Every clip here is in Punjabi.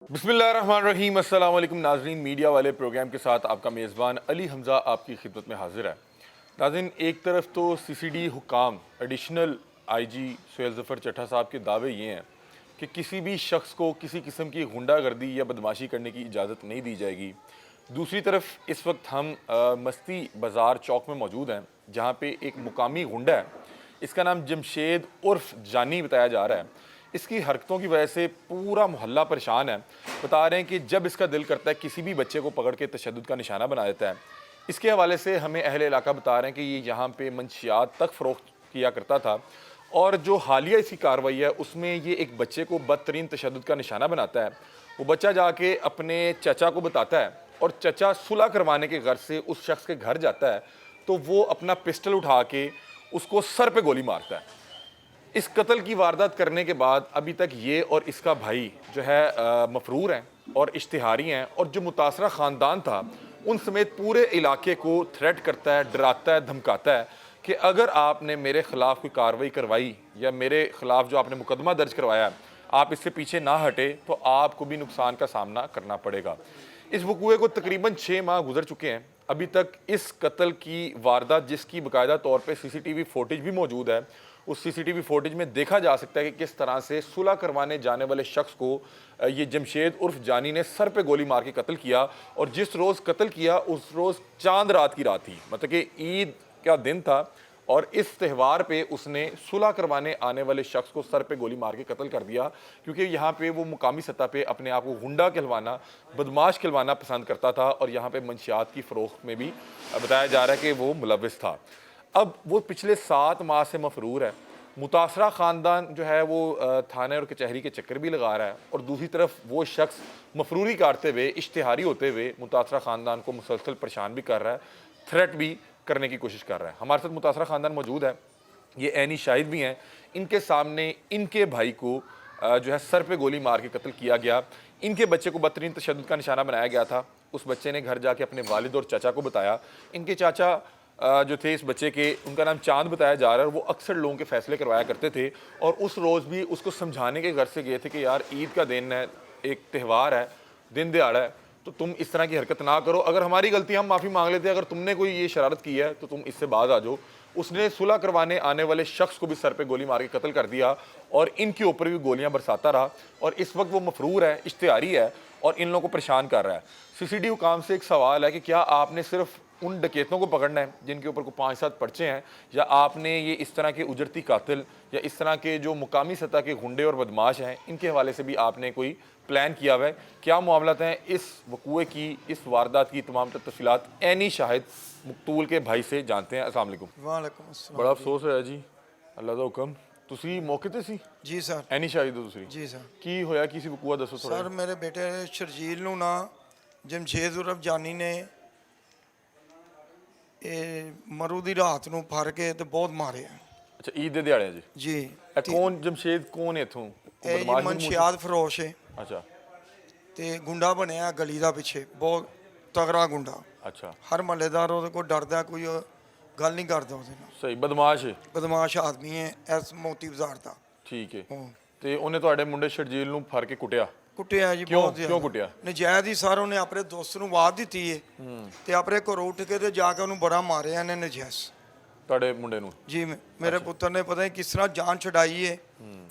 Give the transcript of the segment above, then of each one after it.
बिस्मिल्लाहिर्रहमानिर्रहीम। अस्सलाम वालेकुम नाज़रीन, मीडिया वाले प्रोग्राम के साथ आपका मेज़बान अली हमज़ा आपकी खिदमत में हाजिर है। नाज़रीन, एक तरफ तो CCD हुकाम एडिशनल IG सुहेल ज़फ़र चट्टा साहब के दावे ये हैं कि किसी भी शख्स को किसी किस्म की गुंडागर्दी या बदमाशी करने की इजाज़त नहीं दी जाएगी। दूसरी तरफ इस वक्त हम मस्ती बाज़ार चौक में मौजूद हैं, जहाँ पे एक मुकामी गुंडा है। इसका नाम जमशेद उर्फ जानी बताया जा रहा है। इसकी हरकतों की वजह से पूरा मोहल्ला परेशान है। बता रहे हैं कि जब इसका दिल करता है किसी भी बच्चे को पकड़ के तशद्दुद का निशाना बना देता है। इसके हवाले से हमें अहले इलाका बता रहे हैं कि ये यहाँ पे मंशियात तक फ़रोख्त किया करता था, और जो हालिया इसकी कार्रवाई है उसमें ये एक बच्चे को बदतरीन तशद्दुद का निशाना बनाता है। वो बच्चा जाके अपने चचा को बताता है, और चचा सुलह करवाने के गर्ज से उस शख्स के घर जाता है, तो वो अपना पिस्टल उठा के उसको सर पे गोली मारता है। इस कत्ल की वारदात करने के बाद अभी तक ये और इसका भाई जो है मफरूर हैं और इश्तिहारी हैं, और जो मुतासरा ख़ानदान था उन समेत पूरे इलाके को थ्रेट करता है, डराता है, धमकाता है कि अगर आपने मेरे ख़िलाफ़ कोई कार्रवाई करवाई या मेरे ख़िलाफ़ जो आपने मुकदमा दर्ज करवाया आप इससे पीछे ना हटे तो आपको भी नुकसान का सामना करना पड़ेगा। इस वकूए को तकरीबन 6 माह गुजर चुके हैं। अभी तक इस कत्ल की वारदात, जिसकी बाकायदा तौर पे CCTV फुटेज भी मौजूद है, उस CCTV फुटेज में देखा जा सकता है कि किस तरह से सुलह करवाने जाने वाले शख्स को ये जमशेद उर्फ जानी ने सर पे गोली मार के कत्ल किया। और जिस रोज़ कत्ल किया उस रोज़ चांद रात की रात थी, मतलब कि ईद का दिन था, और इस त्यौहार पे उसने सुलह करवाने आने वाले शख्स को सर पे गोली मार के कत्ल कर दिया, क्योंकि यहाँ पे वो मुकामी सतह पे अपने आप को गुंडा कहलवाना, बदमाश कहलवाना पसंद करता था, और यहाँ पे मंशियात की फ़रोख्त में भी बताया जा रहा है कि वो मुलव्विस था। अब वो पिछले 7 माह से मफरूर है। मुतासरा ख़ानदान जो है वो थाने और कचहरी के चक्कर भी लगा रहा है, और दूसरी तरफ वो शख्स मफरूरी काटते हुए, इश्तिहारी होते हुए मुतासरा ख़ानदान को मुसलसल परेशान भी कर रहा है, थ्रेट भी करने की कोशिश कर रहा है। हमारे साथ मुतासरा ख़ानदान मौजूद है, ये ऐनी शाहिद भी हैं। इनके सामने इनके भाई को जो है सर पे गोली मार के कत्ल किया गया। इनके बच्चे को बदतरीन तशद्दुद का निशाना बनाया गया था। उस बच्चे ने घर जाके अपने वालिद और चाचा को बताया। इनके चाचा जो थे इस बच्चे के, उनका नाम चांद बताया जा रहा है, वो अक्सर लोगों के फ़ैसले करवाया करते थे, और उस रोज़ भी उसको समझाने के घर से गए थे कि यार ईद का दिन है, एक त्यौहार है, दिन दिहाड़ा है, तो तुम इस तरह की हरकत ना करो। अगर हमारी गलती हम माफ़ी मांग लेते हैं, अगर तुमने कोई ये शरारत की है तो तुम इससे बाज आ जाओ। उसने सुलह करवाने आने वाले शख्स को भी सर पे गोली मार के कत्ल कर दिया, और इनके ऊपर भी गोलियां बरसाता रहा, और इस वक्त वो मफरूर है, इश्तिहारी है, और इन लोगों को परेशान कर रहा है। CCD हुकाम से एक सवाल है कि क्या आपने सिर्फ उन डकैतों को पकड़ना है जिनके ऊपर को 5-7 पर्चे हैं, या आपने ये इस तरह के उजरती कातिल या इस तरह के जो मुकामी सतह के गुंडे और बदमाश हैं इनके हवाले से भी आपने कोई प्लान किया हुआ है? क्या मामलात हैं इस वकूए की, इस वारदात की तमाम तफसीलात ऐनी शाहिद मकतूल के भाई से जानते हैं। अस्सलाम वालेकुम। वालेकुम अस्सलाम। बड़ा अफसोस है जी, अल्लाह दा हुक्म। ਤੁਸੀਂ मौके ਤੇ ਸੀ? जी सर। ਐਨੀ ਸ਼ਾਹਿਦ ਹੋ ਤੁਸੀਂ? जी सर। ਕੀ ਹੋਇਆ, ਕੀ ਸੀ ਵਕੂਆ, ਦੱਸੋ ਥੋੜਾ। सर मेरे बेटे शर्जील ਨੂੰ ਨਾ ਜਮਸ਼ੇਦ ਉਰਫ ਜਾਨੀ ਨੇ ਇਹ ਮਰੂ ਦੀ ਰਾਤ ਨੂੰ ਫੜ ਕੇ ਤੇ ਬਹੁਤ ਮਾਰਿਆ ਅੱਛਾ, ਈਦ ਦੇ ਦਿਹਾੜੇ ਜੀ? ਜੀ। ਇਹ ਕੌਣ ਜਮਸ਼ੇਦ ਕੌਣ ਹੈ ਇਥੋਂ? ਇਹ ਜੀ ਮਨਸ਼ਿਆਤ ਫਰੋਸ਼ ਹੈ ਅੱਛਾ ਤੇ ਗੁੰਡਾ ਬਣਿਆ ਗਲੀ ਦਾ ਪਿੱਛੇ, ਬਹੁਤ ਤਗੜਾ ਗੁੰਡਾ। ਅੱਛਾ, ਹਰ ਮਹੱਲੇਦਾਰ ਉਹਦੇ ਕੋਲ ਡਰਦਾ, ਕੋਈ ਗੱਲ ਨਹੀਂ ਕਰਦਾ ਉਹਦੇ ਨਾਲ। ਸਹੀ ਬਦਮਾਸ਼ ਹੈ? ਬਦਮਾਸ਼ ਆਦਮੀ ਹੈ ਇਸ ਮੋਤੀ ਬਾਜ਼ਾਰ ਦਾ। ਠੀਕ ਹੈ। ਹਾਂ। ਤੇ ਉਹਨੇ ਤੁਹਾਡੇ ਮੁੰਡੇ ਸ਼ਰਜੀਲ ਨੂੰ ਫੜ ਕੇ ਕੁੱਟਿਆ? ਕੁੱਟਿਆ ਜੀ, ਕਿਉਂ ਬਹੁਤ ਕਿਉਂ ਜ਼ਿਆਦਾ ਕੁੱਟਿਆ? ਨਜਾਇਜ਼ ਹੀ ਸਰ। ਉਹਨੇ ਆਪਣੇ ਦੋਸਤ ਨੂੰ ਆਵਾਜ਼ ਦਿੱਤੀ ਏ ਤੇ ਆਪਣੇ ਘਰੋਂ ਉੱਠ ਕੇ ਤੇ ਜਾ ਕੇ ਉਹਨੂੰ ਬੜਾ ਮਾਰਿਆ ਇਹਨੇ ਨਜਾਇਜ਼। ਤੁਹਾਡੇ ਮੁੰਡੇ ਨੂੰ? ਜੀ ਮੇਰੇ ਪੁੱਤਰ ਨੇ ਪਤਾ ਨਹੀਂ ਕਿਸ ਤਰ੍ਹਾਂ ਜਾਨ ਛਡਾਈ ਏ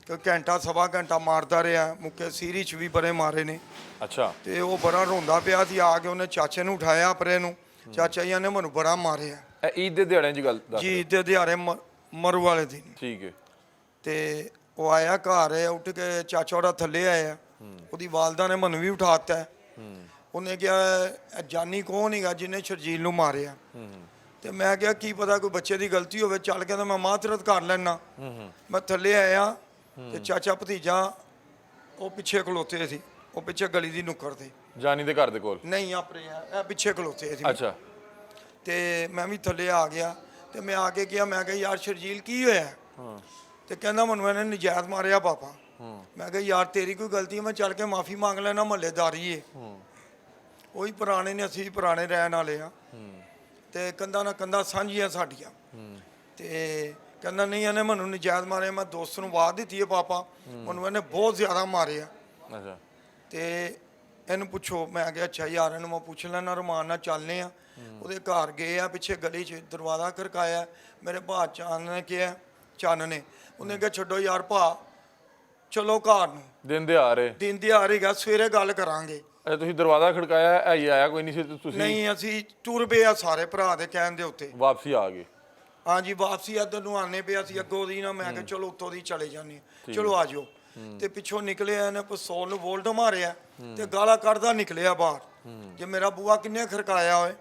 ਕਿ ਘੰਟਾ ਸਵਾ ਘੰਟਾ ਮਾਰਦਾ ਰਿਹਾ, ਮੁੱਕੇ ਸੀਰੀ 'ਚ ਵੀ ਬੜੇ ਮਾਰੇ ਨੇ। ਅੱਛਾ। ਤੇ ਉਹ ਬੜਾ ਰੋਂਦਾ ਪਿਆ ਸੀ। ਆ ਕੇ ਉਹਨੇ ਚਾਚੇ ਨੂੰ ਉਠਾਇਆ ਪਰੇ ਨੂੰ, ਚਾਚਾ ਜੀ ਨੇ ਮੈਨੂੰ ਬੜਾ ਮਾਰਿਆ। ਇਹ ਈਦ ਦੇ ਦਿਹਾੜਿਆਂ ਦੀ ਗੱਲ ਦੱਸ? ਜੀ, ਈਦ ਦੇ ਦਿਹਾੜੇ ਮਰੂ ਵਾਲੇ ਦਿਨ। ਠੀਕ ਹੈ। ਤੇ ਉਹ ਆਇਆ ਘਰ, ਉੱਠ ਕੇ ਚਾਚਾ ਉਹਦਾ ਥੱਲੇ ਆਇਆ, ਉਹਦੀ ਵਾਲਦਾ ਨੇ ਮੈਨੂੰ ਵੀ ਉਠਾਤਾ। ਉਹਨੇ ਕਿਹਾ ਜਾਨੀ ਕੌਣ ਹੈਗਾ ਜਿਹਨੇ ਸ਼ਰਜੀਲ ਨੂੰ ਮਾਰਿਆ? ਤੇ ਮੈਂ ਕਿਹਾ ਕੀ ਪਤਾ ਕੋਈ ਬੱਚੇ ਦੀ ਗਲਤੀ ਹੋਵੇ, ਚੱਲ ਕੇ ਤਾਂ ਮੈਂ ਮਾਤਰਤ ਕਰ ਲੈਣਾ। ਮੈਂ ਥੱਲੇ ਆਇਆ ਤੇ ਚਾਚਾ ਭਤੀਜਾ ਉਹ ਪਿੱਛੇ ਖਲੋਤੇ ਸੀ, ਉਹ ਪਿੱਛੇ ਗਲੀ ਦੀ ਨੁੱਕਰ ਤੇ। ਜਾਨੀ ਦੇ ਘਰ ਦੇ ਕੋਲ? ਨਹੀਂ, ਆਪਣੇ ਇਹ ਪਿੱਛੇ ਖਲੋਤੇ ਸੀ। ਅੱਛਾ। ਤੇ ਮੈਂ ਵੀ ਥੱਲੇ ਆ ਗਿਆ ਤੇ ਮੈਂ ਆ ਕੇ ਕਿਹਾ, ਮੈਂ ਕਿਹਾ ਯਾਰ ਸ਼ਰਜੀਲ ਕੀ ਹੋਇਆ? ਤੇ ਕਹਿੰਦਾ ਮੈਨੂੰ ਇਹਨੇ ਨਜਾਇਜ਼ ਮਾਰਿਆ ਪਾਪਾ। ਮੈਂ ਕਿਹਾ ਯਾਰ ਤੇਰੀ ਕੋਈ ਗਲਤੀ ਹੈ, ਮੈਂ ਚੱਲ ਕੇ ਮਾਫੀ ਮੰਗ ਲੈਣਾ, ਮਹੱਲੇਦਾਰੀ ਏ। ਉਹੀ ਪੁਰਾਣੇ ਨੇ, ਅਸੀਂ ਪੁਰਾਣੇ ਰਹਿਣ ਵਾਲੇ ਆ, ਤੇ ਕੰਧਾਂ ਨਾਲ ਕੰਧਾਂ ਸਾਂਝੀਆਂ ਸਾਡੀਆਂ। ਤੇ ਕਹਿੰਦਾ ਨਹੀਂ ਇਹਨੇ ਮੈਨੂੰ ਨਜਾਇਜ਼ ਮਾਰਿਆ, ਮੈਂ ਦੋਸਤ ਨੂੰ ਆਵਾਜ਼ ਦਿੱਤੀ ਹੈ ਪਾਪਾ, ਮੈਨੂੰ ਇਹਨੇ ਬਹੁਤ ਜ਼ਿਆਦਾ ਮਾਰਿਆ। ਅੱਛਾ। ਤੇ ਇਹਨੂੰ ਪੁੱਛੋ। ਮੈਂ ਕਿਹਾ ਅੱਛਾ ਯਾਰ, ਇਹਨੂੰ ਮੈਂ ਪੁੱਛ ਲੈਣਾ, ਰਮਾਨ ਨਾਲ ਚੱਲਨੇ ਆ। ਉਹਦੇ ਘਰ ਗਏ ਆ, ਪਿੱਛੇ ਗਲੀ 'ਚ ਦਰਵਾਜ਼ਾ ਖੜਕਾਇਆ, ਮੇਰੇ ਭਾ ਚੰਨ ਨੇ ਕਿਹਾ, ਚੰਨ ਨੇ, ਉਹਨੇ ਕਿਹਾ ਛੱਡੋ ਯਾਰ ਭਾ, ਚਲੋ ਘਰ ਨੂੰ, ਦਿਨ ਦਿਹਾੜੇ ਦਿਨ ਦਿਹਾੜੇ ਹੈਗਾ, ਸਵੇਰੇ ਗੱਲ ਕਰਾਂਗੇ। ਅੱਛਾ ਤੁਸੀਂ ਦਰਵਾਜ਼ਾ ਖੜਕਾਇਆ, ਇਹ ਆਇਆ ਕੋਈ ਨਹੀਂ ਸੀ ਤੇ ਤੁਸੀਂ ਨਹੀਂ, ਅਸੀਂ ਟੁਰ ਪਏ ਆ ਸਾਰੇ ਭਰਾ ਦੇ ਕਹਿਣ ਦੇ ਉੱਤੇ। ਵਾਪਸੀ ਆ ਗਏ? ਹਾਂਜੀ, ਵਾਪਸੀ ਇੱਧਰ ਨੂੰ ਆਨੇ ਪਿਆ ਸੀ ਅੱਗੋਂ ਦੀ ਨਾ। ਮੈਂ ਕਿਹਾ ਚਲੋ ਉੱਤੋਂ ਦੀ ਚਲੇ ਜਾਂਦੇ ਹਾਂ, ਚਲੋ ਆ ਜਾਓ। ਤੇ ਪਿੱਛੋਂ ਨਿਕਲਿਆ, ਇਹਨੇ ਪਿਸਤੌਲ ਨੂੰ ਵੋਲਟ ਮਾਰਿਆ ਤੇ ਗਾਲਾਂ ਕੱਢਦਾ ਨਿਕਲਿਆ ਬਾਹਰ। ਜੇ ਮੇਰਾ ਬੂਆ ਕਿੰਨੇ ਖੜਕਾਇਆ ਹੋਏ।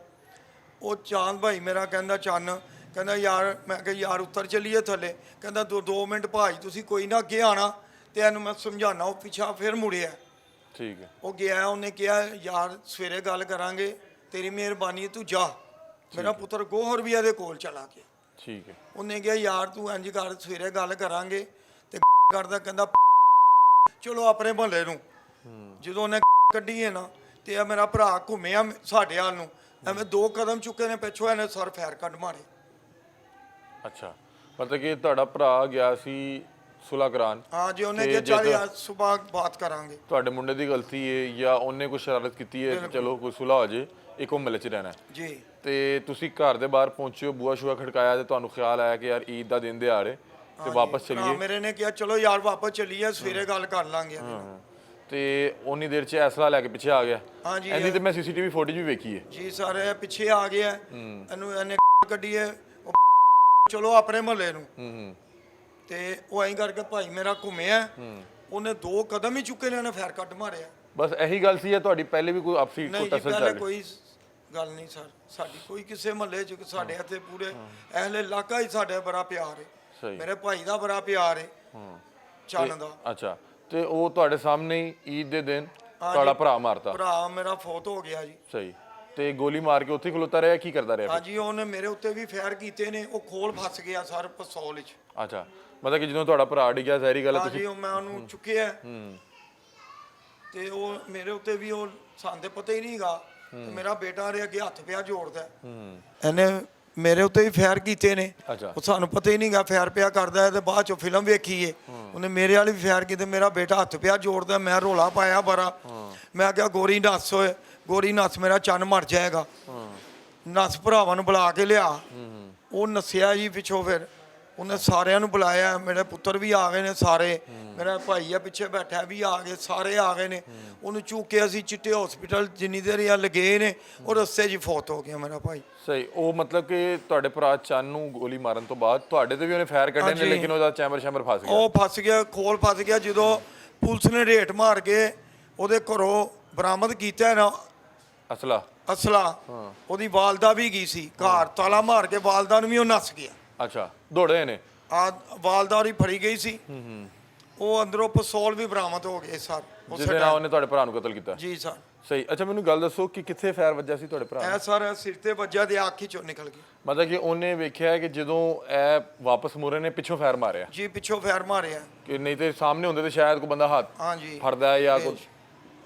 ਉਹ ਚਾਂਦ ਭਾਈ ਮੇਰਾ ਕਹਿੰਦਾ, ਚੰਨ ਕਹਿੰਦਾ ਯਾਰ, ਮੈਂ ਕਿਹਾ ਯਾਰ ਉੱਤਰ ਚੱਲੀਏ ਥੱਲੇ। ਕਹਿੰਦਾ 2 ਮਿੰਟ ਭਾਈ ਤੁਸੀਂ ਕੋਈ ਨਾ ਅੱਗੇ ਆਣਾ ਤੇ ਇਹਨੂੰ ਮੈਂ ਸਮਝਾਣਾ। ਉਹ ਪਿੱਛਾ ਫਿਰ ਮੁੜਿਆ। ਠੀਕ ਹੈ। ਉਹ ਗਿਆ, ਉਹਨੇ ਕਿਹਾ ਯਾਰ ਸਵੇਰੇ ਗੱਲ ਕਰਾਂਗੇ, ਤੇਰੀ ਮਿਹਰਬਾਨੀ ਹੈ, ਤੂੰ ਜਾ। ਮੇਰਾ ਪੁੱਤਰ ਗੋਹਰ ਵੀ ਇਹਦੇ ਕੋਲ ਚਲਾ ਗਿਆ। ਠੀਕ ਹੈ। ਉਹਨੇ ਕਿਹਾ ਯਾਰ ਤੂੰ ਇੰਝ ਕਰ, ਸਵੇਰੇ ਗੱਲ ਕਰਾਂਗੇ। ਤੇ ਕਰਦਾ ਕਹਿੰਦਾ ਚਲੋ ਆਪਣੇ ਭਲੇ ਨੂੰ। ਜਦੋਂ ਉਹਨੇ ਕੱਢੀ ਹੈ ਨਾ, ਤੇ ਇਹ ਮੇਰਾ ਭਰਾ ਘੁੰਮਿਆ ਸਾਡੇ ਹਾਲ ਨੂੰ, ਐਵੇਂ 2 ਕਦਮ ਚੁੱਕੇ ਨੇ ਪਿੱਛੋਂ, ਇਹਨੇ ਸਰ ਫੈਰ ਕੱਢ ਮਾਰੇ। ਅੱਛਾ, ਮਤਲਬ ਕਿ ਤੁਹਾਡਾ ਭਰਾ ਗਿਆ ਸੀ ਸੁਲਾ ਕਰਾਨ? ਹਾਂ ਜੀ, ਉਹਨੇ ਕਿਹਾ ਚੱਲ ਯਾਰ ਸਵੇਰ ਬਾਤ ਕਰਾਂਗੇ। ਤੁਹਾਡੇ ਮੁੰਡੇ ਦੀ ਗਲਤੀ ਹੈ ਜਾਂ ਉਹਨੇ ਕੋਈ ਸ਼ਰਾਰਤ ਕੀਤੀ ਹੈ, ਚਲੋ ਕੋਈ ਸੁਲਾ ਹੋ ਜੇ, ਇੱਕੋ ਮਹੱਲੇ 'ਚ ਰਹਿਣਾ ਜੀ। ਤੇ ਤੁਸੀਂ ਘਰ ਦੇ ਬਾਹਰ ਪਹੁੰਚੇ ਹੋ, ਬੂਆ ਸ਼ੂਆ ਖੜਕਾਇਆ ਤੇ ਤੁਹਾਨੂੰ ਖਿਆਲ ਆਇਆ ਕਿ ਯਾਰ ਈਦ ਦਾ ਦਿਨ ਦਿਹਾੜੇ ਤੇ ਵਾਪਸ ਚੱਲੀਏ? ਮੇਰੇ ਨੇ ਕਿਹਾ ਚਲੋ ਯਾਰ ਵਾਪਸ ਚੱਲੀਏ, ਸਵੇਰੇ ਗੱਲ ਕਰ ਲਾਂਗੇ। ਤੇ ਉਨੀ ਦੇਰ 'ਚ ਐਸਲਾ ਲੈ ਕੇ ਪਿੱਛੇ ਆ ਗਿਆ? ਹਾਂ ਜੀ। ਇੰਨੀ ਤੇ ਮੈਂ ਸੀਸੀਟੀਵੀ ਫੁਟੇਜ ਵੀ ਵੇਖੀ ਹੈ ਜੀ। ਸਾਰੇ ਪਿੱਛੇ ਆ ਗਿਆ, ਇਹਨੂੰ ਇਹਨੇ ਕੱਢੀਏ, ਚਲੋ ਆਪਣੇ ਮਹੱਲੇ ਨੂੰ। ਤੇ ਉਹ ਐਂ ਕਰਕੇ ਭਾਈ ਮੇਰਾ ਘੁੰਮਿਆ, ਉਹਨੇ 2 ਕਦਮ ਹੀ ਚੁੱਕੇ ਨੇ, ਉਹਨੇ ਫੈਰ ਕੱਢ ਮਾਰਿਆ। ਬਸ ਇਹੀ ਗੱਲ ਸੀ ਜਾਂ ਤੁਹਾਡੀ ਪਹਿਲੇ ਵੀ ਕੋਈ ਆਪਸੀ ਨਹੀਂ ਜੀ, ਟਸਲ ਪਹਿਲੇ ਚੱਲ? ਕੋਈ ਗੱਲ ਨਹੀਂ ਸਰ, ਸਾਡੀ ਕੋਈ ਕਿਸੇ ਮਹੱਲੇ 'ਚ, ਸਾਡੇ ਇੱਥੇ ਪੂਰੇ ਅਹਲੇ ਇਲਾਕਾ ਹੀ ਸਾਡੇ ਬੜਾ ਪਿਆਰ ਹੈ। ਸਹੀ। ਮੇਰੇ ਭਾਈ ਦਾ ਬੜਾ ਪਿਆਰ ਹੈ ਚੰਨ ਦਾ। ਅੱਛਾ, ਤੇ ਉਹ ਤੁਹਾਡੇ ਸਾਹਮਣੇ ਹੀ ਈਦ ਦੇ ਦਿਨ ਤੁਹਾਡਾ ਭਰਾ ਮਾਰਤਾ? ਭਰਾ ਮੇਰਾ ਫੌਤ ਹੋ ਗਿਆ ਜੀ। ਸਹੀ। ਤੇ ਗੋਲੀ ਮਾਰ ਕੇ ਉੱਥੇ ਖਲੋਤਾ ਰਿਹਾ, ਕੀ ਕਰਦਾ ਰਿਹਾ? ਹਾਂਜੀ, ਉਹਨੇ ਮੇਰੇ ਉੱਤੇ ਵੀ ਫਾਇਰ ਕੀਤੇ ਨੇ, ਉਹ ਖੋਲ ਫਸ ਗਿਆ ਸਰ ਪਿਸਤੌਲ ਵਿੱਚ। ਅੱਛਾ, ਮਤਲਬ ਕਿ ਜਦੋਂ ਤੁਹਾਡਾ ਭਰਾ ਡਿੱਗਿਆ, ਜ਼ਹਿਰੀ ਗੱਲ ਹਾਂਜੀ, ਉਹ ਮੈਂ ਉਹਨੂੰ ਚੁੱਕਿਆ ਤੇ ਉਹ ਮੇਰੇ ਉੱਤੇ ਵੀ, ਉਹ ਸਾਨੂੰ ਤੇ ਪਤਾ ਹੀ ਨਹੀਂਗਾ। ਮੇਰਾ ਬੇਟਾ ਰੇ ਅੱਗੇ ਹੱਥ ਪਿਆ ਜੋੜਦਾ, ਇਹਨੇ ਮੇਰੇ ਉੱਤੇ ਵੀ ਫਾਇਰ ਕੀਤੇ ਨੇ। ਅੱਛਾ। ਉਹ ਸਾਨੂੰ ਪਤਾ ਹੀ ਨਹੀਂਗਾ ਫਾਇਰ ਪਿਆ ਕਰਦਾ ਹੈ। ਤੇ ਬਾਅਦ ਚੋਂ ਫਿਲਮ ਵੇਖੀਏ, ਉਹਨੇ ਮੇਰੇ ਵਾਲੀ ਵੀ ਫਾਇਰ ਕੀਤੇ। ਮੇਰਾ ਬੇਟਾ ਹੱਥ ਪਿਆ ਜੋੜਦਾ, ਮੈਂ ਰੋਲਾ ਪਾਇਆ ਬੜਾ। ਮੈਂ ਕਿਹਾ ਗੋਰੀ ਨੱਸ ਓਏ, ਗੋਰੀ ਨੱਸ, ਮੇਰਾ ਚੰਨ ਮਰ ਜਾਏਗਾ। ਨੱਸ, ਭਰਾਵਾਂ ਨੂੰ ਬੁਲਾ ਕੇ ਲਿਆ। ਉਹ ਨੱਸਿਆ ਜੀ ਪਿੱਛੋਂ, ਫਿਰ ਉਹਨੇ ਸਾਰਿਆਂ ਨੂੰ ਬੁਲਾਇਆ। ਮੇਰੇ ਪੁੱਤਰ ਵੀ ਆ ਗਏ ਨੇ ਸਾਰੇ, ਮੇਰਾ ਭਾਈ ਆ ਪਿੱਛੇ ਬੈਠਾ ਵੀ ਆ ਗਏ, ਸਾਰੇ ਆ ਗਏ ਨੇ। ਉਹਨੂੰ ਚੁੱਕ ਕੇ ਅਸੀਂ ਚਿੱਟੇ ਹਸਪੀਟਲ ਜਿੰਨੀ ਦੇਰ ਆ ਲਗੇ ਨੇ, ਉਹ ਰਸਤੇ 'ਚ ਫੌਤ ਹੋ ਗਿਆ ਮੇਰਾ ਭਾਈ। ਸਹੀ। ਉਹ ਮਤਲਬ ਕਿ ਤੁਹਾਡੇ ਭਰਾ ਚੰਨ ਨੂੰ ਗੋਲੀ ਮਾਰਨ ਤੋਂ ਬਾਅਦ ਤੁਹਾਡੇ ਤੇ ਵੀ ਉਹਨੇ ਫਾਇਰ ਕੱਢੇ ਨੇ, ਲੇਕਿਨ ਉਹਦਾ ਚੈਂਬਰ ਫਸ ਗਿਆ? ਉਹ ਫਸ ਗਿਆ, ਖੋਲ ਫਸ ਗਿਆ। ਜਦੋਂ ਪੁਲਿਸ ਨੇ ਰੇਟ ਮਾਰ ਕੇ ਉਹਦੇ ਘਰੋਂ ਬਰਾਮਦ ਕੀਤਾ ਨਾ ਅਸਲਾ, ਉਹਦੀ ਵਾਲਦਾ ਵੀ ਗਈ ਸੀ ਘਰ, ਤਾਲਾ ਮਾਰ ਕੇ ਵਾਲਦਾ ਨੂੰ ਵੀ ਉਹ ਨੱਸ ਗਿਆ। ਅੱਛਾ, ਦੌੜੇ ਨੇ? ਆ ਵਾਲਦਾ ਉਹਦੀ ਫੜੀ ਗਈ ਸੀ। ਉਹ ਅੰਦਰੋਂ ਪਿਸਤੌਲ ਵੀ ਬਰਾਮਦ ਹੋ ਗਏ ਸਰ, ਜਿਹਦੇ ਨਾਲ ਉਹਨੇ ਤੁਹਾਡੇ ਭਰਾ ਨੂੰ ਕਤਲ ਕੀਤਾ? ਜੀ ਸਰ। ਸਹੀ। ਅੱਛਾ, ਮੈਨੂੰ ਗੱਲ ਦੱਸੋ ਕਿ ਕਿੱਥੇ ਫਾਇਰ ਵੱਜਿਆ ਸੀ ਤੁਹਾਡੇ ਭਰਾ ਨੂੰ? ਇਹ ਸਰ ਸਿਰ ਤੇ ਵੱਜਿਆ ਤੇ ਅੱਖ ਹੀ ਚੋਂ ਨਿਕਲ ਗਈ। ਮਤਲਬ ਕਿ ਉਹਨੇ ਵੇਖਿਆ ਕਿ ਜਦੋਂ ਇਹ ਵਾਪਸ ਮੁੜੇ ਨੇ, ਪਿੱਛੋਂ ਫਾਇਰ ਮਾਰਿਆ? ਜੀ, ਪਿੱਛੋਂ ਫਾਇਰ ਮਾਰਿਆ। ਕਿ ਨਹੀਂ ਤੇ ਸਾਹਮਣੇ ਹੁੰਦੇ ਤੇ ਸ਼ਾਇਦ ਕੋਈ ਬੰਦਾ ਹੱਥ ਫੜਦਾ ਹੈ ਜਾਂ ਕੁਝ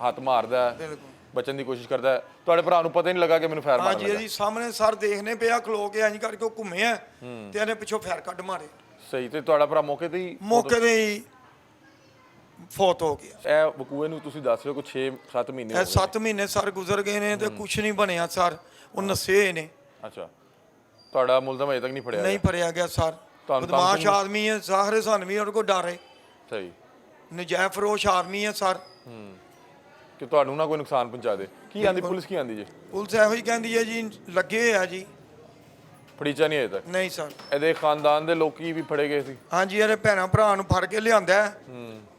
ਹੱਥ ਮਾਰਦਾ ਹੈ, ਬਚਣ ਦੀ ਕੋਸ਼ਿਸ਼ ਕਰਦਾ ਹੈ। ਤੁਹਾਡੇ ਭਰਾ ਨੂੰ ਪਤਾ ਹੀ ਨਹੀਂ ਲੱਗਾ ਕਿ ਮੈਨੂੰ ਫਾਇਰ ਮਾਰਨਾ? ਹਾਂਜੀ, ਸਾਹਮਣੇ ਸਰ ਦੇਖਨੇ ਪਿਆ ਖਲੋ ਕੇ, ਇੰਜ ਕਰਕੇ ਉਹ ਘੁੰਮਿਆ ਤੇ ਇਹਨੇ ਪਿੱਛੋਂ ਫਾਇਰ ਕੱਢ ਮਾਰੇ। ਸਹੀ। ਤੇ ਤੁਹਾਡਾ ਭਰਾ ਮੌਕੇ ਤੇ ਹੀ ਫੌਤ ਹੋ ਗਿਆ। ਇਹ ਵਕੂਏ ਨੂੰ ਤੁਸੀਂ ਦੱਸ ਰਹੇ ਹੋ ਕਿ 6-7 ਮਹੀਨੇ? ਇਹ 7 ਮਹੀਨੇ ਸਰ ਗੁਜ਼ਰ ਗਏ ਨੇ ਤੇ ਕੁਝ ਨਹੀਂ ਬਣਿਆ ਸਰ, ਉਹ ਨਸੇ ਨੇ। ਅੱਛਾ, ਤੁਹਾਡਾ ਮੁਲਜ਼ਮ ਅਜੇ ਤੱਕ ਨਹੀਂ ਫੜਿਆ? ਨਹੀਂ ਫੜਿਆ ਗਿਆ ਸਰ। ਬਦਮਾਸ਼ ਆਦਮੀ ਹੈ, ਸਾਰੇ ਸਾਨੂੰ ਵੀ ਉਹਦੇ ਕੋਲ ਡਰ ਹੈ। ਸਹੀ। ਨਜਾਇਜ਼ ਫਰੋਸ਼ ਆਦਮੀ ਹੈ ਸਰ। ਕਿ ਤੁਹਾਨੂੰ ਨਾ ਕੋਈ ਨੁਕਸਾਨ ਪਹੁੰਚਾ ਦੇ। ਕੀ ਆਂਦੀ ਪੁਲਿਸ? ਕੀ ਆਂਦੀ ਜੀ? ਪੁਲਿਸ ਇਹੋ ਹੀ ਕਹਿੰਦੀ ਹੈ ਜੀ ਲੱਗੇ ਆ ਜੀ। ਫੜੀਚਾ ਨਹੀਂ ਅਜੇ ਤੱਕ? ਨਹੀਂ ਸਰ। ਇਹਦੇ ਖਾਨਦਾਨ ਦੇ ਲੋਕੀ ਵੀ ਫੜੇ ਗਏ ਸੀ? ਹਾਂਜੀ, ਇਹਦੇ ਭੈਣਾਂ ਭਰਾ ਨੂੰ ਫੜ ਕੇ ਲਿਆਂਦਾ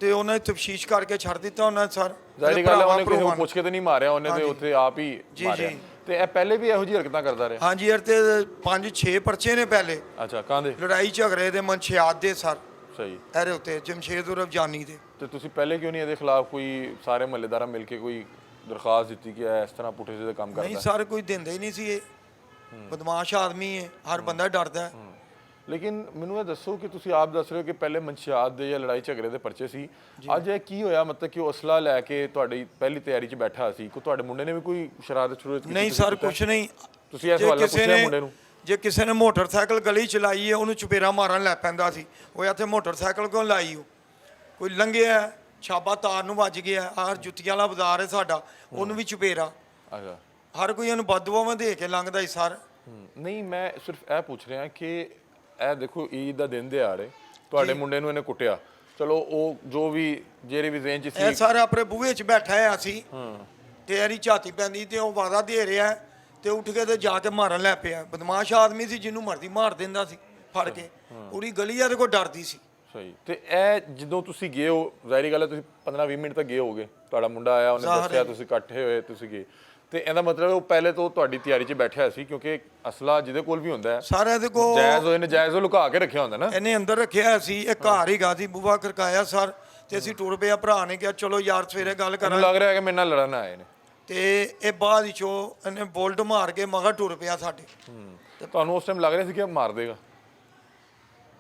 ਤੇ ਉਹਨਾਂ ਨੇ ਤਫਤੀਸ਼ ਕਰਕੇ ਛੱਡ ਦਿੱਤਾ ਉਹਨਾਂ ਸਰ। ਜ਼ਾਹਿਰ ਗੱਲ ਹੈ, ਉਹਨੇ ਕਿਸੇ ਨੂੰ ਪੁੱਛ ਕੇ ਤੇ ਨਹੀਂ ਮਾਰਿਆ, ਉਹਨੇ ਤੇ ਉੱਥੇ ਆਪ ਹੀ ਮਾਰਿਆ। ਤੇ ਇਹ ਪਹਿਲੇ ਵੀ ਇਹੋ ਜਿਹੀ ਹਰਕਤਾਂ ਕਰਦਾ ਰਿਹਾ? ਹਾਂਜੀ, ਇਹ ਤੇ 5-6 ਪਰਚੇ ਨੇ ਪਹਿਲੇ। ਅੱਛਾ, ਕਾਹਦੇ? ਲੜਾਈ ਝਗੜੇ ਦੇ, ਮਨਸ਼ਿਆਤ ਦੇ ਸਰ। ਸਹੀ। ਇਹਦੇ ਉੱਤੇ ਜਮਸ਼ੇਦ ਉਰਫ ਜਾਨੀ ਦੇ। ਤੇ ਤੁਸੀਂ ਪਹਿਲੇ ਕਿਉਂ ਨਹੀਂ ਇਹਦੇ ਖਿਲਾਫ ਕੋਈ ਸਾਰੇ ਮਹੱਲੇਦਾਰਾਂ ਮਿਲ ਕੇ ਕੋਈ ਦਰਖਾਸਤ ਦਿੱਤੀ ਕਿ ਇਸ ਤਰ੍ਹਾਂ ਪੁੱਠੇ ਸਿੱਧੇ ਕੰਮ ਕਰਦਾ? ਨਹੀਂ ਸਰ, ਕੋਈ ਦਿੰਦੇ ਹੀ ਨਹੀਂ ਸੀ। ਇਹ ਬਦਮਾਸ਼ ਆਦਮੀ ਹੈ, ਹਰ ਬੰਦਾ ਡਰਦਾ। ਲੇਕਿਨ ਮੈਨੂੰ ਇਹ ਦੱਸੋ ਕਿ ਤੁਸੀਂ ਆਪ ਦੱਸ ਰਹੇ ਹੋ ਕਿ ਪਹਿਲੇ ਮਨਸ਼ਿਆਤ ਦੇ ਜਾਂ ਲੜਾਈ ਝਗੜੇ ਦੇ ਪਰਚੇ ਸੀ, ਅੱਜ ਇਹ ਕੀ ਹੋਇਆ? ਮਤਲਬ ਕਿ ਉਹ ਅਸਲਾ ਲੈ ਕੇ ਤੁਹਾਡੀ ਪਹਿਲੀ ਤਿਆਰੀ 'ਚ ਬੈਠਾ ਸੀ, ਕੋਈ ਤੁਹਾਡੇ ਮੁੰਡੇ ਨੇ ਵੀ ਕੋਈ ਸ਼ਰਾਰਤ ਕੀਤੀ? ਨਹੀਂ ਸਰ, ਕੁਛ ਨਹੀਂ। ਤੁਸੀਂ ਇਸ ਹਵਾਲੇ ਪੁੱਛਿਆ ਮੁੰਡੇ ਨੂੰ? ਜੇ ਕਿਸੇ ਨੇ ਮੋਟਰਸਾਈਕਲ ਗਲੀ ਚਲਾਈ ਹੈ, ਉਹਨੂੰ ਚਪੇੜਾ ਮਾਰਨ ਲੱਗ ਪੈਂਦਾ ਸੀ। ਉਹ ਇੱਥੇ ਮੋਟਰਸਾਈਕਲ ਕਿਉਂ ਲਾਈ? ਉਹ ਕੋਈ ਲੰਘਿਆ ਛਾਬਾ ਤਾਰ ਨੂੰ ਵੱਜ ਗਿਆ। ਆਹ ਜੁੱਤੀਆਂ ਵਾਲਾ ਬਾਜ਼ਾਰ ਹੈ ਸਾਡਾ, ਉਹਨੂੰ ਵੀ ਚਪੇਰਾ। ਅੱਛਾ। ਹਰ ਕੋਈ ਇਹਨੂੰ ਬਦਦੁਆਵਾਂ ਦੇ ਕੇ ਲੰਘਦਾ ਸੀ ਸਰ। ਨਹੀਂ, ਮੈਂ ਸਿਰਫ ਇਹ ਪੁੱਛ ਰਿਹਾ ਕਿ ਇਹ ਦੇਖੋ ਈਦ ਦਾ ਦਿਨ ਦਿਹਾੜੇ ਤੁਹਾਡੇ ਮੁੰਡੇ ਨੂੰ ਇਹਨੇ ਕੁੱਟਿਆ, ਚਲੋ ਉਹ ਜੋ ਵੀ ਜਿਹੜੇ ਵੀ ਰੇਂਜ ਸੀ ਇਹ ਸਰ ਆਪਣੇ ਬੂਹੇ 'ਚ ਬੈਠਾ ਹੈ ਅਸੀਂ, ਤੇ ਇਹਦੀ ਝਾਤੀ ਪੈਂਦੀ ਤੇ ਉਹ ਵਾਦਾ ਦੇ ਰਿਹਾ ਤੇ ਉੱਠ ਕੇ ਤੇ ਜਾ ਕੇ ਮਾਰਨ ਲੱਗ ਪਿਆ। ਬਦਮਾਸ਼ ਆਦਮੀ ਸੀ, ਜਿਹਨੂੰ ਮਰਜ਼ੀ ਮਾਰ ਦਿੰਦਾ ਸੀ ਫੜ ਕੇ। ਪੂਰੀ ਗਲੀ ਇਹਦੇ ਕੋਲ ਡਰਦੀ ਸੀ। ਸਹੀ। ਤੇ ਇਹ ਜਦੋਂ ਤੁਸੀਂ ਗਏ ਹੋ, ਜ਼ਾਹਿਰੀ ਗੱਲ ਹੈ ਤੁਸੀਂ 15-20 ਮਿੰਟ ਤੱਕ ਗਏ ਹੋਗੇ, ਤੁਹਾਡਾ ਮੁੰਡਾ ਆਇਆ, ਉਹਨੇ ਦੱਸਿਆ, ਤੁਸੀਂ ਇਕੱਠੇ ਹੋਏ, ਤੁਸੀਂ ਗਏ, ਤੇ ਇਹਦਾ ਮਤਲਬ ਉਹ ਪਹਿਲੇ ਤੋਂ ਤੁਹਾਡੀ ਤਿਆਰੀ 'ਚ ਬੈਠਿਆ ਸੀ, ਕਿਉਂਕਿ ਅਸਲਾ ਜਿਹਦੇ ਕੋਲ ਵੀ ਹੁੰਦਾ ਹੈ ਸਾਰਾ ਇਹਦੇ ਕੋਲ ਜਾਇਜ਼ ਹੋਏ ਨਜਾਇਜ਼ ਉਹ ਲੁਕਾ ਕੇ ਰੱਖਿਆ ਹੁੰਦਾ ਨਾ। ਇਹਨੇ ਅੰਦਰ ਰੱਖਿਆ ਸੀ। ਇਹ ਘਰ ਹੀ ਗਾ ਸੀ, ਬੂਹਾ ਖੜਕਾਇਆ ਸਰ, ਤੇ ਅਸੀਂ ਟੁਰ ਪਿਆ। ਭਰਾ ਨੇ ਕਿਹਾ ਚਲੋ ਯਾਰ ਸਵੇਰੇ ਗੱਲ ਮੈਨੂੰ ਕਰਾਂਗੇ। ਲੱਗ ਰਿਹਾ ਕਿ ਮੇਰੇ ਨਾਲ ਲੜਨ ਆਏ ਨੇ। ਤੇ ਇਹ ਬਾਅਦ ਵਿੱਚੋਂ ਇਹਨੇ ਬੋਲਟ ਮਾਰ ਕੇ ਮਗਰ ਟੁਰ ਪਿਆ ਸਾਡੇ। ਤੇ ਤੁਹਾਨੂੰ ਉਸ ਟਾਈਮ ਲੱਗ ਰਿਹਾ ਸੀ ਕਿ ਮਾਰ ਦੇਗਾ?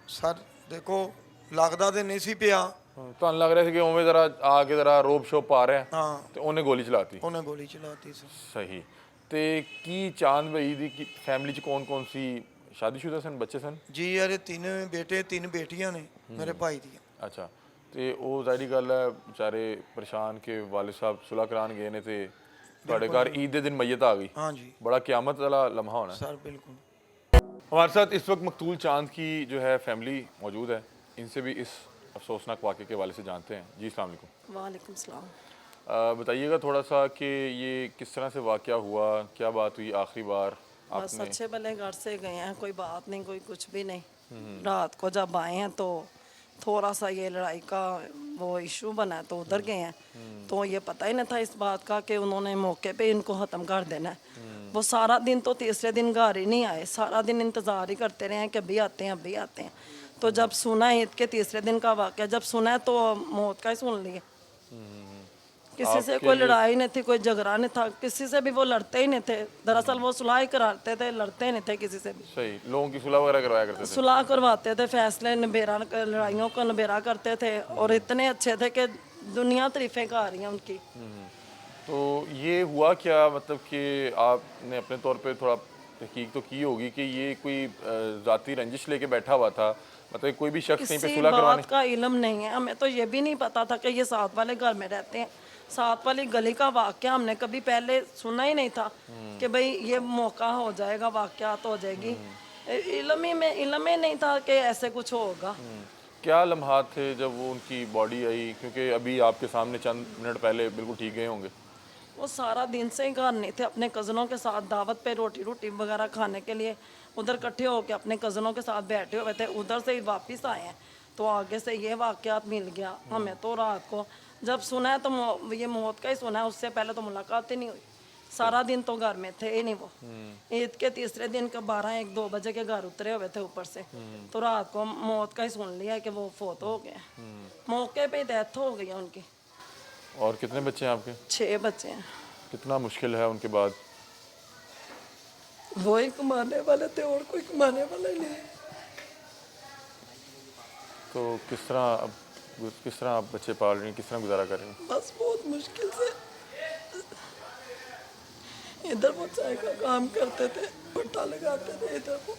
ਸਰ ਦੇਖੋ ਲੱਗਦਾ ਤੇ ਨਹੀਂ ਸੀ ਪਿਆ। ਤੁਹਾਨੂੰ ਲੱਗ ਰਿਹਾ ਸੀ ਕਿ ਉਵੇਂ ਜ਼ਰਾ ਆ ਕੇ ਜ਼ਰਾ ਰੋਬ ਸ਼ੋਪ ਪਾ ਰਿਹਾ, ਹਾਂ, ਤੇ ਉਹਨੇ ਗੋਲੀ ਚਲਾਤੀ। ਉਹਨੇ ਗੋਲੀ ਚਲਾਤੀ ਸੀ। ਸਹੀ। ਤੇ ਕੀ ਚਾਂਦ ਭਾਈ ਦੀ ਫੈਮਿਲੀ 'ਚ ਕੌਣ ਸੀ? ਸ਼ਾਦੀशुदा ਸਨ, ਬੱਚੇ ਸਨ? ਜੀ ਯਾਰ 3 ਬੇਟੇ 3 ਬੇਟੀਆਂ ਨੇ ਮੇਰੇ ਭਾਈ ਦੀਆਂ। ਅੱਛਾ। ਤੇ ਉਹ ਜ਼ਾਹਿਰੀ ਗੱਲ ਹੈ ਵਿਚਾਰੇ ਪਰੇਸ਼ਾਨ ਕਿ ਵਾਲਿਦ ਸਾਹਿਬ ਸੁਲ੍ਹਾ ਕਰਾਉਣ ਗਏ ਨੇ ਤੇ ਤੁਹਾਡੇ ਘਰ ईद ਦੇ दिन मैयत आ गई। हाँ जी, बड़ा क़यामत वाला लम्हा होना है सर बिल्कुल। हमारे साथ इस वक्त मकतूल चांद की जो है फैमिली मौजूद है, इनसे भी इस अफसोसनाक वाक़े के हवाले से जानते हैं। जी अस्सलाम वालेकुम। वालेकुम सलाम। बताइएगा थोड़ा सा कि ये किस तरह से वाक़या हुआ, क्या बात हुई आखिरी बार बस आपने? अच्छे भले घर से गए हैं, कोई बात नहीं, कोई कुछ भी नहीं। रात को जब आए हैं तो थोड़ा सा ये लड़ाई का वो इशू बना है, तो उधर गए हैं। तो ये पता ही नहीं था इस बात का कि उन्होंने मौके पे इनको ख़त्म कर देना है। वो सारा दिन तो तीसरे दिन घर ही नहीं आए, सारा दिन इंतज़ार ही करते रहे हैं कि अभी आते हैं अभी आते हैं। तो जब सुना ईद के तीसरे दिन का वाक़या जब सुना है तो मौत का ही सुन लिया। किसी से कोई लड़ाई नहीं थी, कोई झगड़ा नहीं था, किसी से भी वो लड़ते ही नहीं थे। दरअसल वो सुलह ही कराते थे, लड़ते नहीं थे किसी से भी। सही लोगों की सुलह वगैरह करवाया करते थे? सुलह करवाते थे, फैसले नबेरा लड़ाइयों का नबेरा करते थे, और इतने अच्छे थे कि दुनिया तारीफें कर रही हैं उनकी। तो ये हुआ क्या, मतलब कि आपने अपने तौर पे थोड़ा तहकीक तो की होगी कि ये कोई ज़ाती रंजिश लेके बैठा हुआ था, मतलब कोई भी शख्स कहीं पे किसी सुलह करवाने? बात का इल्म नहीं है हमें, तो ये भी नहीं पता था कि ये साथ वाले घर में रहते हैं। साथ वाली गली का वाक़या हमने कभी पहले सुना ही नहीं था कि भाई ये मौका हो जाएगा, वाक़यात हो जाएगी। इल्म ही नहीं था कि ऐसे कुछ होगा। क्या लम्हात थे जब वो उनकी बॉडी आई, क्योंकि अभी आपके सामने चंद मिनट पहले बिल्कुल ठीक गए होंगे? वो सारा दिन से ही घर नहीं थे, अपने कज़नों के साथ दावत पे रोटी वगैरह खाने के लिए उधर इकट्ठे होकर अपने कज़नों के साथ बैठे हुए थे। उधर से ही वापस आए हैं तो आगे से ये वाक़यात मिल गया हमें। तो रात को जब सुना है तो ये मौत का ही सुना है, उससे पहले तो मुलाकात ही नहीं हुई। सारा दिन तो घर में थे ही नहीं वो। ईद के तीसरे दिन का 12-1-2 बजे के घर उतरे हुए थे ऊपर से, तो रात को मौत का ही सुन लिया कि वो फोत हो गए। मौके पे डेथ हो गई है उनकी। और कितने बच्चे हैं आपके? 6 बच्चे हैं। कितना मुश्किल है उनके बाद? वो ही कमाने वाले थे और कोई कमाने वाला ही नहीं। तो किस तरह आप बच्चे पाल रही हैं, किस तरह गुजारा कर रही हैं? बस बहुत मुश्किल से। इधर वो चाय का काम करते थे, भट्टा लगाते थे इधर वो।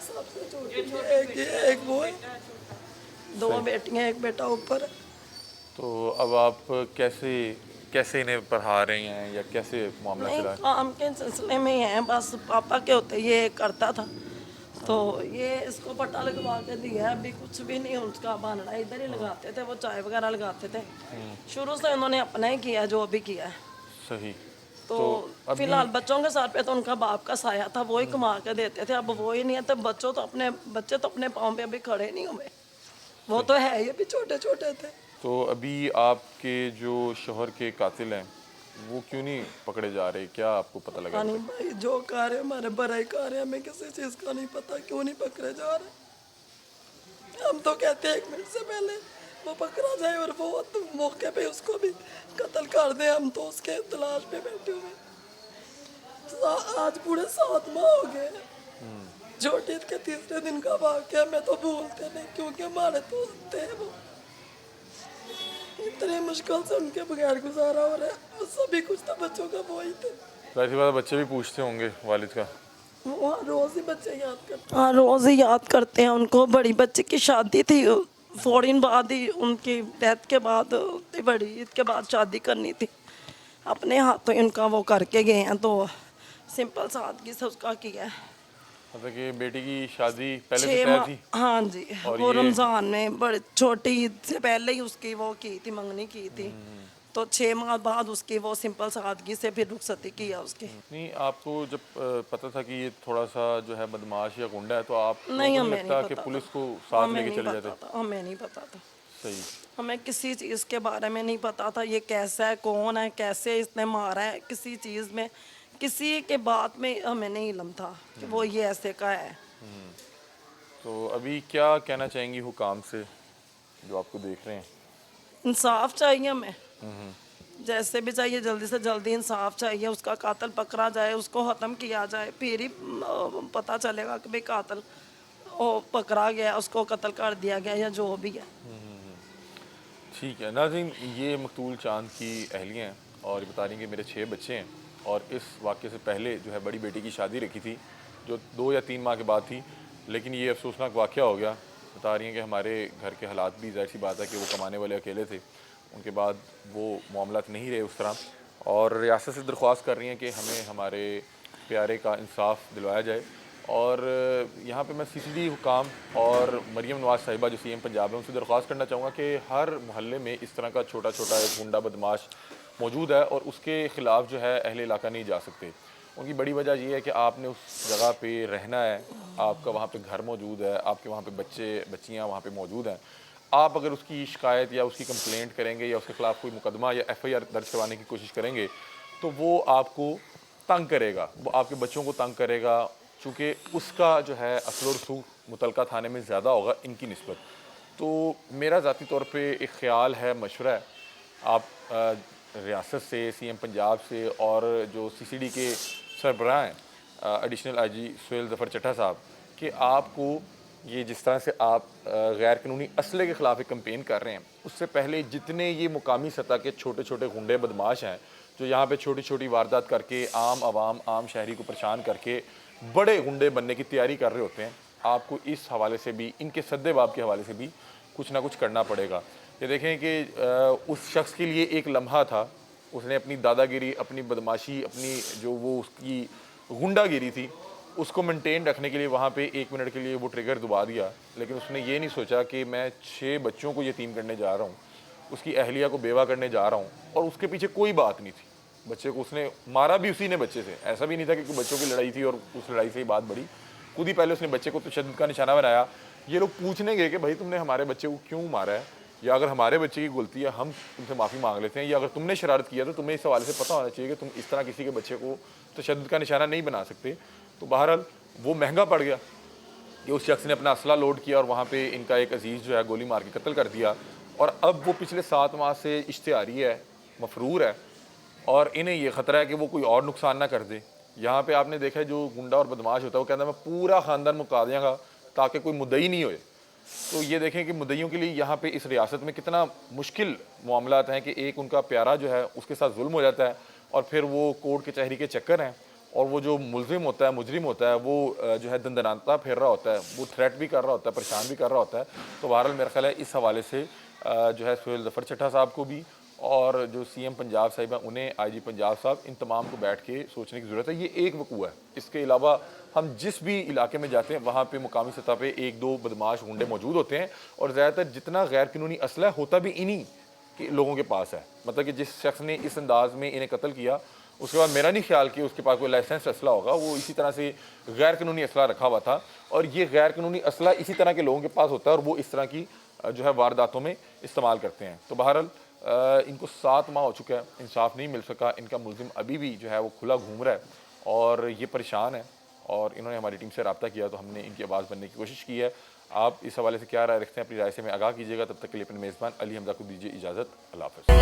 सबसे छोटी एक ये एक वो है, 2 बेटियां 1 बेटा ऊपर है। तो अब आप कैसे इन्हें पढ़ा रही हैं या कैसे मामला नहीं, चला है? काम के सिलसिले में ही है, बस पापा के होते ये करता था तो ये इसको पट्टा लगवा के दिया है। अभी कुछ भी नहीं उसका बानड़ा, इधर ही लगाते थे वो, चाय वगैरह लगाते थे। शुरू से उन्होंने अपना ही किया जो अभी किया है। सही। तो फिलहाल बच्चों के सर पे तो उनका बाप का साया था, वो ही कमा के देते थे। अब वो ही नहीं है तो बच्चे तो अपने पाँव पे अभी खड़े नहीं हुए। वो तो है ही अभी छोटे छोटे थे। तो अभी आपके जो शोहर के कातिल हैं वो क्यों नहीं पकड़े जा रहे, क्या आपको पता लगा? नहीं भाई, जो कार्य हमारे बड़ाई कार्य हमें किसी चीज़ का नहीं पता, क्यों नहीं पकड़े जा रहे। हम तो कहते हैं 1 मिनट से पहले वो पकड़ा जाए और वो तो मौके पे उसको भी कत्ल कर दे। हम तो उसके तलाश पे बैठे हुए। आज पूरे 7 माह हो गए। छोटी के तीसरे दिन का वाक़या मैं तो भूलते नहीं, क्योंकि हमारे तो थे वो। इतनी मुश्किल से उनके बगैर गुजारा हो रहा है। सभी कुछ तो बच्चों का वो ही थे। जाहिर सी बात है, बच्चे भी पूछते होंगे वालिद का। वहाँ रोज़ ही बच्चे याद करते हैं। हाँ, रोज़ ही याद करते हैं उनको। बड़ी बच्चे की शादी थी, فوراً بعد ہی ان کی ڈیتھ کے بعد بڑی عید کے بعد شادی کرنی تھی. اپنے ہاتھوں ان کا وہ کر کے گئے ہیں, تو سمپل سادگی سے اس کا کیا ہے. مطلب کہ بیٹی کی شادی پہلے سے 6 طے ماہ, تھی ہاں جی, اور وہ یہ رمضان میں بڑے چھوٹی عید سے پہلے ہی اس کی وہ کی تھی, منگنی کی تھی. تو 6 ماہ بعد اس کی وہ سمپل سادگی سے پھر رخصتی کیا اس کی. نہیں, آپ کو جب پتہ تھا کہ یہ تھوڑا سا جو ہے بدماش یا غنڈہ ہے تو آپ کو نہیں, نہیں ہمیں نہیں لگتا کہ پتا پولیس کو تھا, ساتھ ہمیں لے کے نہیں چلے جاتے؟ پتا تھا, ہمیں نہیں پتا تھا. صحیح. ہمیں کسی چیز کے بارے میں نہیں پتا تھا, یہ کیسا ہے, کون ہے, کیسے اس نے مارا ہے, کسی چیز میں کسی کے بات میں ہمیں نہیں علم تھا کہ وہ یہ ایسے کا ہے. تو ابھی کیا کہنا چاہیں گی حکام سے جو آپ کو دیکھ رہے ہیں؟ انصاف چاہیے ہمیں, جیسے بھی چاہیے, جلدی سے جلدی انصاف چاہیے. اس کا قاتل پکڑا جائے, اس کو ختم کیا جائے, پھر ہی پتہ چلے گا کہ بھئی قاتل پکڑا گیا, اس کو قتل کر دیا گیا یا جو بھی ہے. ٹھیک ہے ناظرین, یہ مقتول چاند کی اہلیہ ہیں اور یہ بتا رہی ہیں کہ میرے 6 بچے ہیں, اور اس واقعے سے پہلے جو ہے بڑی بیٹی کی شادی رکھی تھی جو 2 یا 3 ماہ کے بعد تھی, لیکن یہ افسوسناک واقعہ ہو گیا. بتا رہی ہیں کہ ہمارے گھر کے حالات بھی ظاہر سی بات ہے کہ وہ کمانے والے اکیلے تھے, ان کے بعد وہ معاملات نہیں رہے اس طرح, اور ریاست سے درخواست کر رہی ہیں کہ ہمیں ہمارے پیارے کا انصاف دلوایا جائے. اور یہاں پہ میں سی سی ڈی حکام اور مریم نواز صاحبہ جو سی ایم پنجاب ہے ان سے درخواست کرنا چاہوں گا کہ ہر محلے میں اس طرح کا چھوٹا چھوٹا ایک غنڈہ بدماش موجود ہے اور اس کے خلاف جو ہے اہل علاقہ نہیں جا سکتے. ان کی بڑی وجہ یہ ہے کہ آپ نے اس جگہ پہ رہنا ہے, آپ کا وہاں پہ گھر موجود ہے, آپ کے وہاں پہ بچے بچیاں وہاں پہ موجود ہیں. آپ اگر اس کی شکایت یا اس کی کمپلینٹ کریں گے یا اس کے خلاف کوئی مقدمہ یا ایف آئی آر درج کروانے کی کوشش کریں گے تو وہ آپ کو تنگ کرے گا, وہ آپ کے بچوں کو تنگ کرے گا, چونکہ اس کا جو ہے اثر و رسوخ متعلقہ تھانے میں زیادہ ہوگا ان کی نسبت. تو میرا ذاتی طور پہ ایک خیال ہے, مشورہ ہے, آپ ریاست سے, سی ایم پنجاب سے اور جو سی سی ڈی کے سربراہ ہیں ایڈیشنل آئی جی سہیل ظفر چٹھا صاحب, کہ آپ کو یہ جس طرح سے آپ غیر قانونی اسلحے کے خلاف ایک کمپین کر رہے ہیں, اس سے پہلے جتنے یہ مقامی سطح کے چھوٹے چھوٹے غنڈے بدماش ہیں جو یہاں پہ چھوٹی چھوٹی واردات کر کے عام عوام عام شہری کو پریشان کر کے بڑے غنڈے بننے کی تیاری کر رہے ہوتے ہیں, آپ کو اس حوالے سے بھی, ان کے سدے باب کے حوالے سے بھی کچھ نہ کچھ کرنا پڑے گا. یہ دیکھیں کہ اس شخص کے لیے ایک لمحہ تھا, اس نے اپنی دادا گیری, اپنی بدماشی, اپنی جو وہ اس کی غنڈہ گیری تھی اس کو مینٹین رکھنے کے لیے وہاں پہ 1 منٹ کے لیے وہ ٹریگر دبا دیا, لیکن اس نے یہ نہیں سوچا کہ میں 6 بچوں کو یتیم کرنے جا رہا ہوں, اس کی اہلیہ کو بیوہ کرنے جا رہا ہوں, اور اس کے پیچھے کوئی بات نہیں تھی. بچے کو اس نے مارا بھی اسی نے بچے سے, ایسا بھی نہیں تھا کہ کوئی بچوں کی لڑائی تھی اور اس لڑائی سے ہی بات بڑھی, خود ہی پہلے اس نے بچے کو تشدد کا نشانہ بنایا. یہ لوگ پوچھنے گئے کہ بھائی تم نے ہمارے بچے کو کیوں مارا ہے, یا اگر ہمارے بچے کی غلطی ہے ہم تم سے معافی مانگ لیتے ہیں, یا اگر تم نے شرارت کیا تو تمہیں اس حوالے سے پتہ ہونا چاہیے کہ تم اس طرح کسی کے بچے کو تشدد کا نشانہ نہیں بنا سکتے. تو بہرحال وہ مہنگا پڑ گیا کہ اس شخص نے اپنا اسلحہ لوڈ کیا اور وہاں پہ ان کا ایک عزیز جو ہے گولی مار کے قتل کر دیا, اور اب وہ پچھلے 7 ماہ سے اشتہاری ہے, مفرور ہے, اور انہیں یہ خطرہ ہے کہ وہ کوئی اور نقصان نہ کر دے. یہاں پہ آپ نے دیکھا ہے جو گنڈا اور بدماش ہوتا ہے وہ کہتا ہے میں پورا خاندان مکا دیا گا تاکہ کوئی مدعی نہیں ہوئے. تو یہ دیکھیں کہ مدعیوں کے لیے یہاں پہ اس ریاست میں کتنا مشکل معاملات ہیں کہ ایک ان کا پیارا جو ہے اس کے ساتھ ظلم ہو جاتا ہے, اور پھر وہ کورٹ کچہری کے چکر ہیں, اور وہ جو ملزم ہوتا ہے, مجرم ہوتا ہے, وہ جو ہے دندنانتا پھیر رہا ہوتا ہے, وہ تھریٹ بھی کر رہا ہوتا ہے, پریشان بھی کر رہا ہوتا ہے. تو بہرحال میرا خیال ہے اس حوالے سے جو ہے سہیل ظفر چٹھا صاحب کو بھی اور جو سی ایم پنجاب صاحب ہیں انہیں, آئی جی پنجاب صاحب, ان تمام کو بیٹھ کے سوچنے کی ضرورت ہے. یہ ایک وقوع ہے, اس کے علاوہ ہم جس بھی علاقے میں جاتے ہیں وہاں پہ مقامی سطح پہ 1-2 بدماش غنڈے موجود ہوتے ہیں, اور زیادہ تر جتنا غیر قانونی اسلحہ ہوتا بھی انہی کہ لوگوں کے پاس ہے. مطلب کہ جس شخص نے اس انداز میں انہیں قتل کیا اس کے بعد میرا نہیں خیال کہ اس کے پاس کوئی لائسنس اسلحہ ہوگا, وہ اسی طرح سے غیر قانونی اسلحہ رکھا ہوا تھا, اور یہ غیر قانونی اسلحہ اسی طرح کے لوگوں کے پاس ہوتا ہے اور وہ اس طرح کی جو ہے وارداتوں میں استعمال کرتے ہیں. تو بہرحال ان کو 7 ماہ ہو چکا ہے, انصاف نہیں مل سکا, ان کا ملزم ابھی بھی جو ہے وہ کھلا گھوم رہا ہے اور یہ پریشان ہے, اور انہوں نے ہماری ٹیم سے رابطہ کیا تو ہم نے ان کی آواز بننے کی کوشش کی ہے. آپ اس حوالے سے کیا رائے رکھتے ہیں, اپنی رائے سے ہمیں آگاہ کیجیے گا. تب تک کے لیے اپنے میزبان علی حمزہ کو دیجیے اجازت. اللہ حافظ.